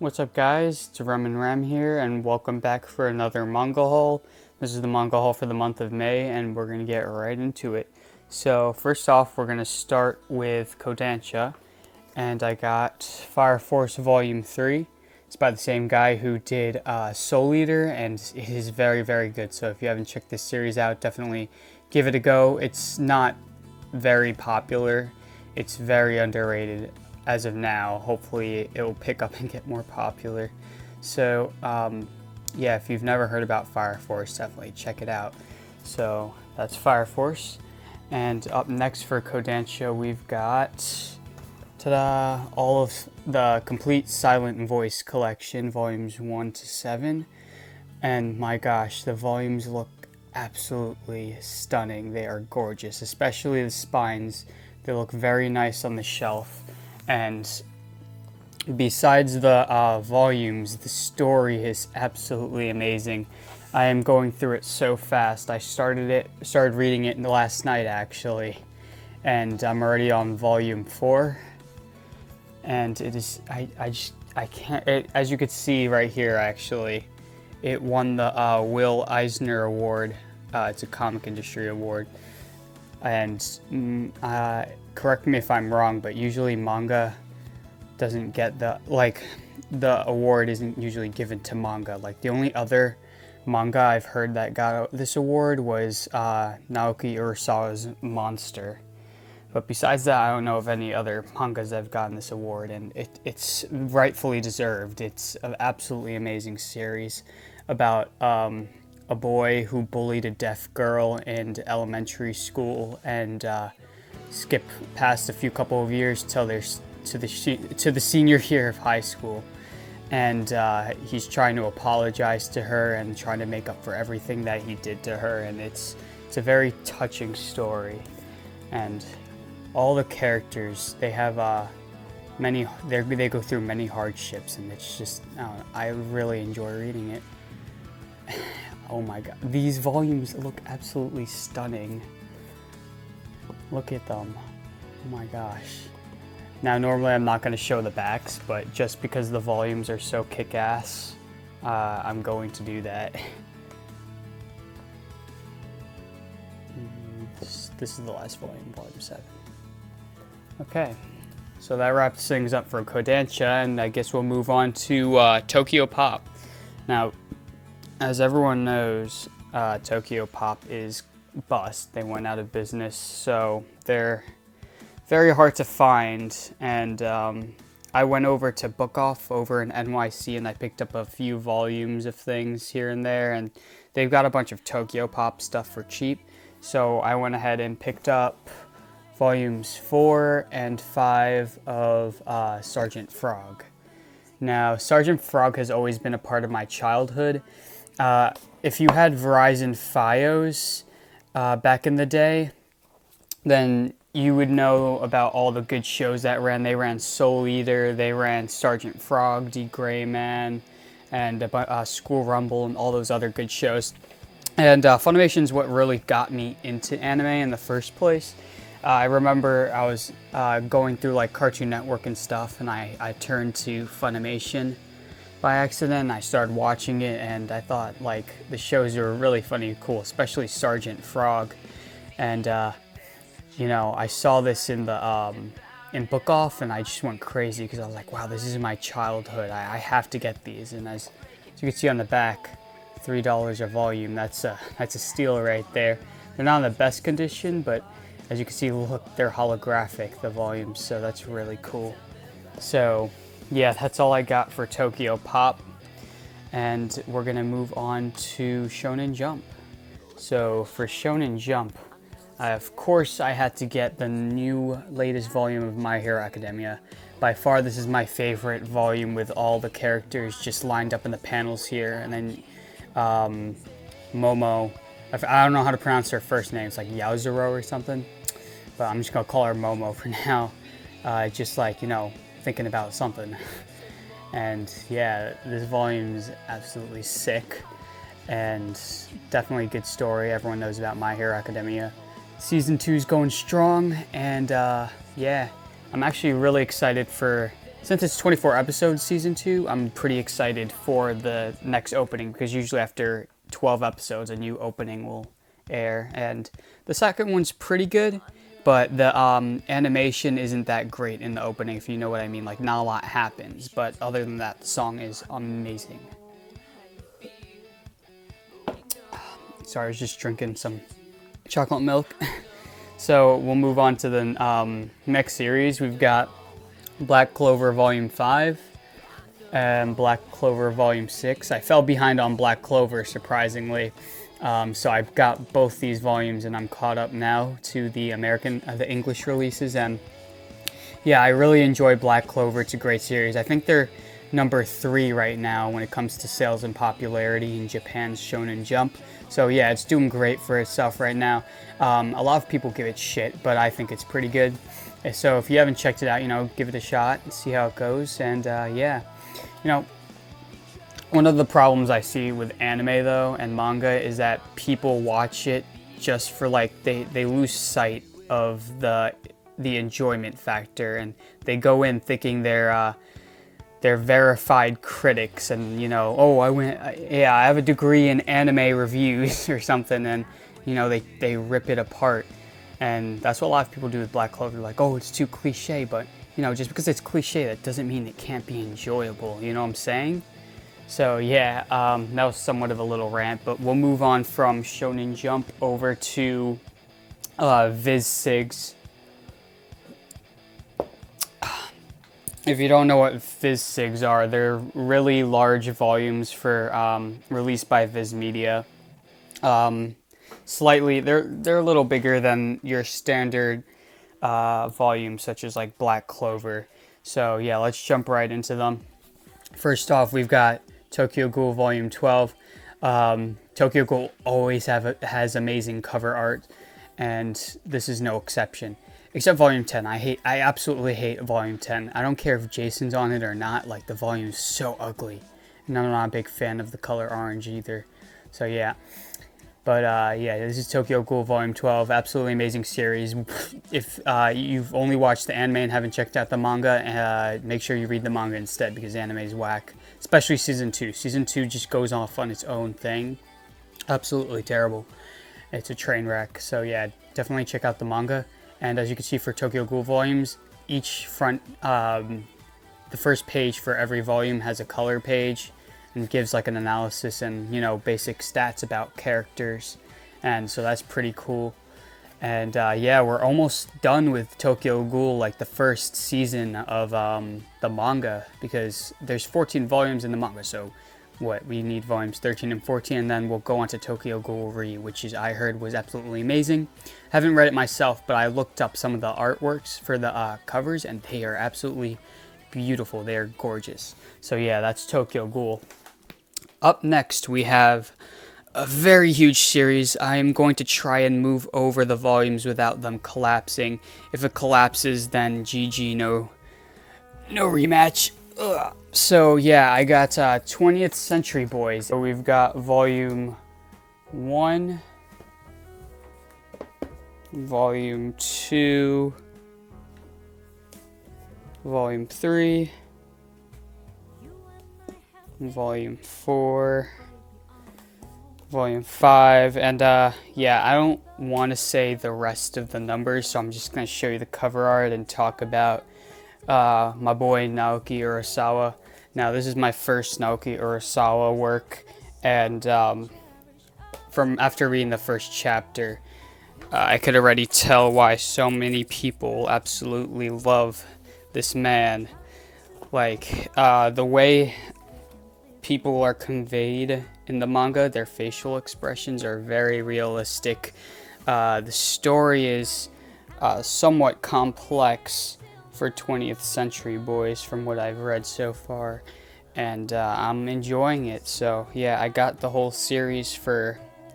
What's up guys, it's Rem&Ram here and welcome back for another manga haul. This is the manga haul for the month of May and we're going to get right into it. So first off we're going to start with Kodansha and I got Fire Force Volume 3. It's by the same guy who did Soul Eater and it is very good. So if you haven't checked this series out, definitely give it a go. It's not very popular, it's very underrated. As of now, hopefully it will pick up and get more popular. So yeah, if you've never heard about Fire Force, definitely check it out. So that's Fire Force. And up next for Kodansha, we've got ta-da, all of the complete Silent Voice collection, volumes 1 to 7. And my gosh, the volumes look absolutely stunning. They are gorgeous, especially the spines. They look very nice on the shelf. And besides the volumes, the story is absolutely amazing. I am going through it so fast. I started reading it last night actually, and I'm already on volume 4. And it is, I can't, as you could see right here actually, it won the Will Eisner Award. It's a comic industry award. And correct me if I'm wrong, but usually manga doesn't get the award isn't usually given to manga. Like the only other manga I've heard that got this award was Naoki Urasawa's Monster. But besides that, I don't know of any other mangas that have gotten this award, and it's rightfully deserved. It's an absolutely amazing series about a boy who bullied a deaf girl in elementary school and skip past a couple of years till there's to the senior year of high school, and he's trying to apologize to her and trying to make up for everything that he did to her, and it's a very touching story. And all the characters, they have they go through many hardships, and it's just I really enjoy reading it. Oh my god, these volumes look absolutely stunning. Look at them. Oh my gosh. Now normally I'm not going to show the backs, but just because the volumes are so kick-ass, I'm going to do that. This is the last volume, volume 7. Okay, so that wraps things up for Kodansha, and I guess we'll move on to Tokyo Pop. Now, as everyone knows, Tokyo Pop is bust. They went out of business, so they're very hard to find. And I went over to Book Off over in NYC, and I picked up a few volumes of things here and there, and they've got a bunch of Tokyo Pop stuff for cheap. So I went ahead and picked up volumes 4 and 5 of Sergeant Frog. Now, Sergeant Frog has always been a part of my childhood. If you had Verizon Fios back in the day, then you would know about all the good shows that ran. They ran Soul Eater, they ran Sergeant Frog, D. Gray Man, and School Rumble, and all those other good shows. And Funimation is what really got me into anime in the first place. I remember I was going through like Cartoon Network and stuff, and I turned to Funimation by accident. I started watching it, and I thought like the shows were really funny and cool, especially Sergeant Frog. And you know, I saw this in the in Book Off, and I just went crazy because I was like, wow, this is my childhood. I have to get these. And as you can see on the back, $3 a volume. That's a steal right there. They're not in the best condition, but as you can see, look, they're holographic, the volumes, so that's really cool. So yeah, that's all I got for Tokyo Pop, and we're gonna move on to Shonen Jump. So for Shonen Jump, of course I had to get the new latest volume of My Hero Academia. By far this is my favorite volume, with all the characters just lined up in the panels here. And then Momo, I don't know how to pronounce her first name, it's like Yaozuro or something, but I'm just gonna call her Momo for now. Just like, you know, thinking about something. And yeah, this volume is absolutely sick, and definitely a good story. Everyone knows about My Hero Academia. Season 2 is going strong, and yeah, I'm actually really excited for Since it's 24 episodes season 2, I'm pretty excited for the next opening, because usually after 12 episodes a new opening will air, and the second one's pretty good, but the animation isn't that great in the opening, if you know what I mean. Like, not a lot happens, but other than that, the song is amazing. Sorry, I was just drinking some chocolate milk. So we'll move on to the next series. We've got Black Clover Volume 5 and Black Clover Volume 6. I fell behind on Black Clover, surprisingly. So I've got both these volumes and I'm caught up now to the English releases. And yeah, I really enjoy Black Clover. It's a great series. I think they're number 3 right now when it comes to sales and popularity in Japan's Shonen Jump. So yeah, it's doing great for itself right now. A lot of people give it shit, but I think it's pretty good. So if you haven't checked it out, give it a shot and see how it goes. And yeah, one of the problems I see with anime though and manga is that people watch it just for they lose sight of the enjoyment factor, and they go in thinking they're verified critics, and I have a degree in anime reviews or something, and they rip it apart. And that's what a lot of people do with Black Clover. Like, oh, it's too cliche, but just because it's cliche, that doesn't mean it can't be enjoyable. You know what I'm saying? So yeah, that was somewhat of a little rant, but we'll move on from Shonen Jump over to Viz Sigs. If you don't know what Viz Sigs are, they're really large volumes for released by Viz Media. Slightly, they're a little bigger than your standard volumes, such as like Black Clover. So yeah, let's jump right into them. First off, we've got Tokyo Ghoul Volume 12. Tokyo Ghoul always has amazing cover art, and this is no exception. Except Volume 10. I absolutely hate Volume 10. I don't care if Jason's on it or not. Like, the volume is so ugly, and I'm not a big fan of the color orange either. So yeah. But yeah, this is Tokyo Ghoul Volume 12. Absolutely amazing series. If you've only watched the anime and haven't checked out the manga, make sure you read the manga instead, because the anime is whack. Especially Season 2. Season 2 just goes off on its own thing. Absolutely terrible. It's a train wreck. So yeah, definitely check out the manga. And as you can see for Tokyo Ghoul volumes, each front, the first page for every volume has a color page, and gives like an analysis and basic stats about characters, and so that's pretty cool. And yeah, we're almost done with Tokyo Ghoul, like the first season of the manga, because there's 14 volumes in the manga, so we need volumes 13 and 14, and then we'll go on to Tokyo Ghoul Re, which I heard was absolutely amazing. Haven't read it myself, but I looked up some of the artworks for the covers, and they are absolutely beautiful. They are gorgeous. So yeah, that's Tokyo Ghoul. Up next, we have a very huge series. I am going to try and move over the volumes without them collapsing. If it collapses, then GG, no rematch. Ugh. So yeah, I got 20th Century Boys. So we've got Volume 1, Volume 2, Volume 3, Volume 4, Volume 5, and yeah, I don't want to say the rest of the numbers, so I'm just going to show you the cover art and talk about my boy Naoki Urasawa. Now, this is my first Naoki Urasawa work, and from after reading the first chapter, I could already tell why so many people absolutely love this man. Like, the way people are conveyed in the manga, their facial expressions are very realistic. The story is somewhat complex for 20th Century Boys from what I've read so far, and I'm enjoying it. So yeah, I got the whole series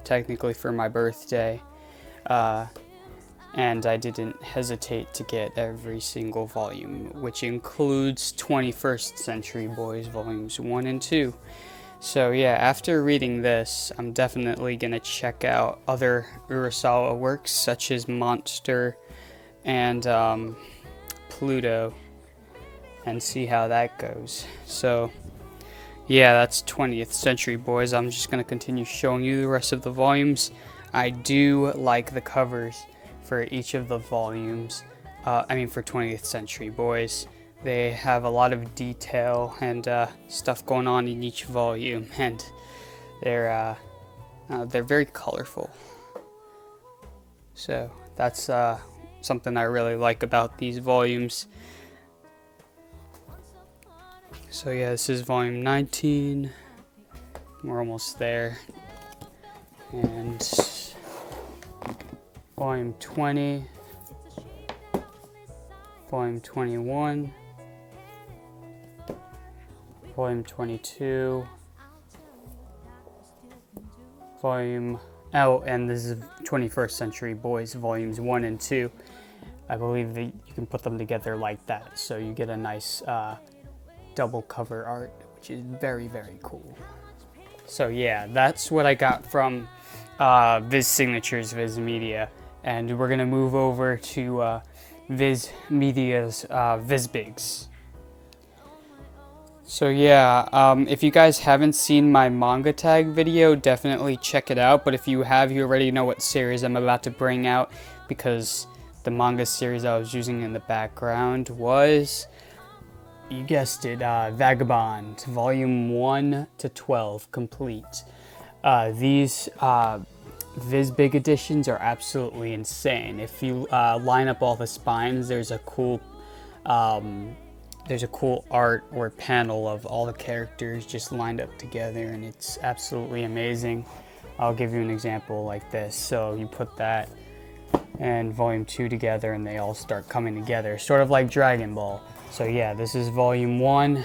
technically for my birthday, and I didn't hesitate to get every single volume, which includes 21st Century Boys volumes 1 and 2. So yeah, after reading this, I'm definitely gonna check out other Urasawa works such as Monster and Pluto. and see how that goes. So yeah, that's 20th Century Boys. I'm just going to continue showing you the rest of the volumes. I do like the covers for each of the volumes. For 20th Century Boys. They have a lot of detail and stuff going on in each volume, and they're very colorful. So that's something I really like about these volumes. So yeah, this is volume 19. We're almost there. And volume 20. Volume 21. Volume 22. And this is 21st Century Boys, volumes 1 and 2. I believe that you can put them together like that, so you get a nice double cover art, which is very, very cool. So yeah, that's what I got from Viz Signatures, Viz Media, and we're gonna move over to Viz Media's Viz Bigs. So yeah, if you guys haven't seen my manga tag video, definitely check it out. But if you have, you already know what series I'm about to bring out, because the manga series I was using in the background was, you guessed it, Vagabond, volume 1 to 12 complete. These Viz Big editions are absolutely insane. If you line up all the spines, there's a cool art or panel of all the characters just lined up together, and it's absolutely amazing. I'll give you an example like this. So you put that and volume 2 together and they all start coming together, sort of like Dragon Ball. So yeah, this is volume 1,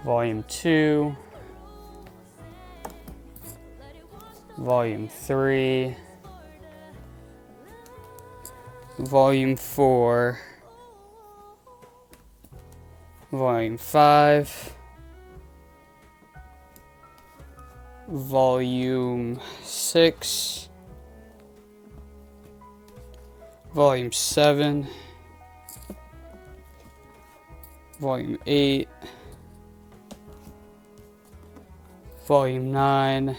volume 2, volume 3, volume 4, volume 5, volume 6, volume 7, volume 8, volume 9,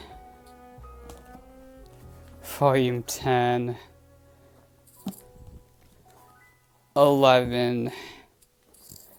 volume 10, 11,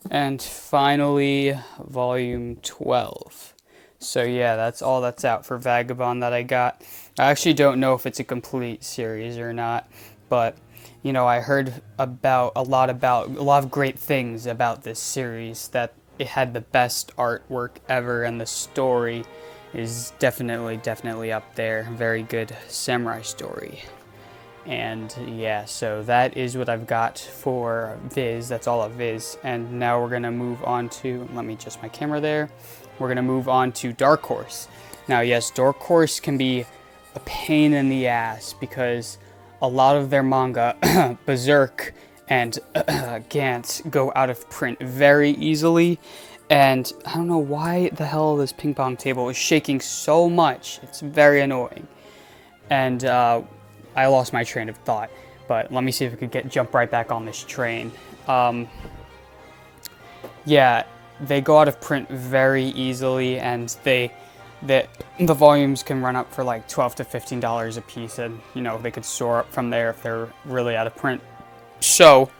and finally volume 12. So yeah, that's all that's out for Vagabond that I got. I actually don't know if it's a complete series or not, but you know, I heard about a lot of great things about this series, that it had the best artwork ever, and the story is definitely up there. Very good samurai story. And yeah, so that is what I've got for Viz. That's all of Viz. And now we're gonna move on to, let me adjust my camera there. We're gonna move on to Dark Horse. Now yes, Dark Horse can be a pain in the ass because a lot of their manga, Berserk and Gantz, go out of print very easily. And I don't know why the hell this ping pong table is shaking so much. It's very annoying. And I lost my train of thought, but let me see if I could jump right back on this train. Yeah, they go out of print very easily, and the volumes can run up for like $12 to $15 a piece, and you know, they could soar up from there if they're really out of print. So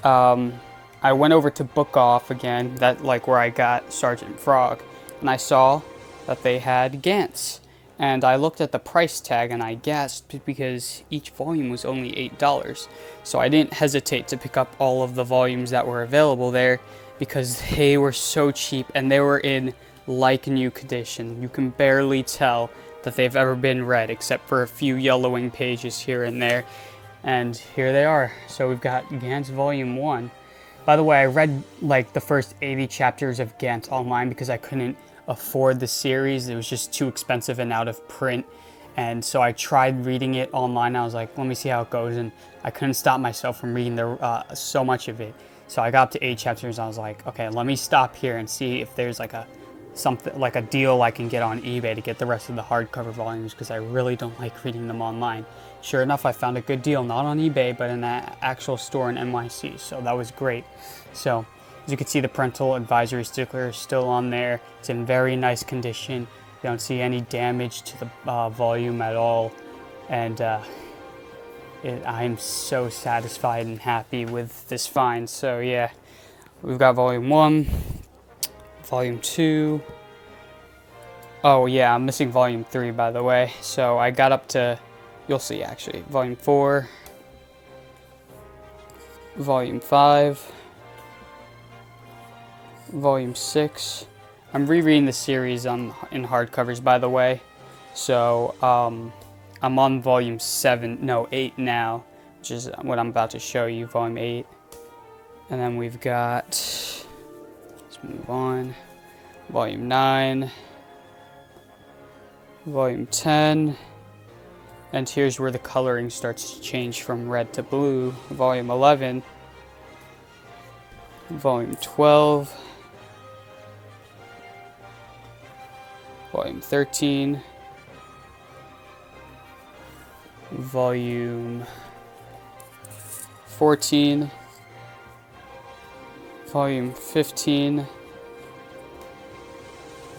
I went over to Book Off again, that like where I got Sergeant Frog, and I saw that they had Gantz. And I looked at the price tag and I gasped because each volume was only $8. So I didn't hesitate to pick up all of the volumes that were available there because they were so cheap and they were in like new condition. You can barely tell that they've ever been read except for a few yellowing pages here and there. And here they are. So we've got Gantz Volume 1. By the way, I read like the first 80 chapters of Gantz online because I couldn't afford the series. It was just too expensive and out of print, and so I tried reading it online. I was like, let me see how it goes, and I couldn't stop myself from reading so much of it. So I got up to 8 chapters and I was like, okay, let me stop here and see if there's like a something like a deal I can get on eBay to get the rest of the hardcover volumes, because I really don't like reading them online. Sure enough, I found a good deal, not on eBay, but in an actual store in NYC, so that was great. So, as you can see, the parental advisory sticker is still on there. It's in very nice condition. You don't see any damage to the volume at all, and I'm so satisfied and happy with this find. So yeah, we've got volume 1, volume 2. Oh yeah, I'm missing volume 3, by the way. So I got up to, you'll see actually, volume 4, volume 5, volume 6. I'm rereading the series in hardcovers, by the way. So I'm on volume 8 now, which is what I'm about to show you, volume 8. And then we've got, let's move on, volume 9, volume 10, and here's where the coloring starts to change from red to blue, volume 11, volume 12, volume 13, volume 14, volume 15,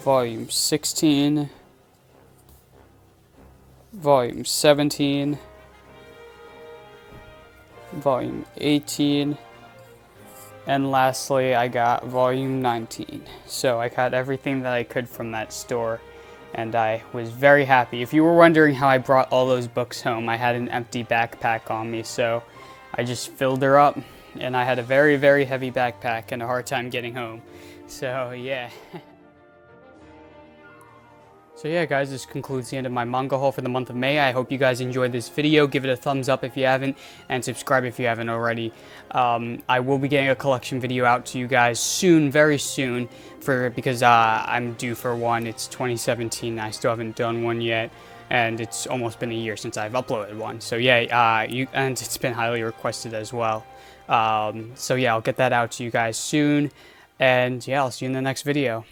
volume 16, volume 17, volume 18, and lastly I got volume 19. So I got everything that I could from that store, and I was very happy. If you were wondering how I brought all those books home, I had an empty backpack on me, so I just filled her up, and I had a very, very heavy backpack and a hard time getting home. So yeah. So yeah guys, this concludes the end of my manga haul for the month of May. I hope you guys enjoyed this video. Give it a thumbs up if you haven't, and subscribe if you haven't already. I will be getting a collection video out to you guys soon, very soon, because I'm due for one. It's 2017, I still haven't done one yet, and it's almost been a year since I've uploaded one. So yeah, and it's been highly requested as well. So yeah, I'll get that out to you guys soon, and yeah, I'll see you in the next video.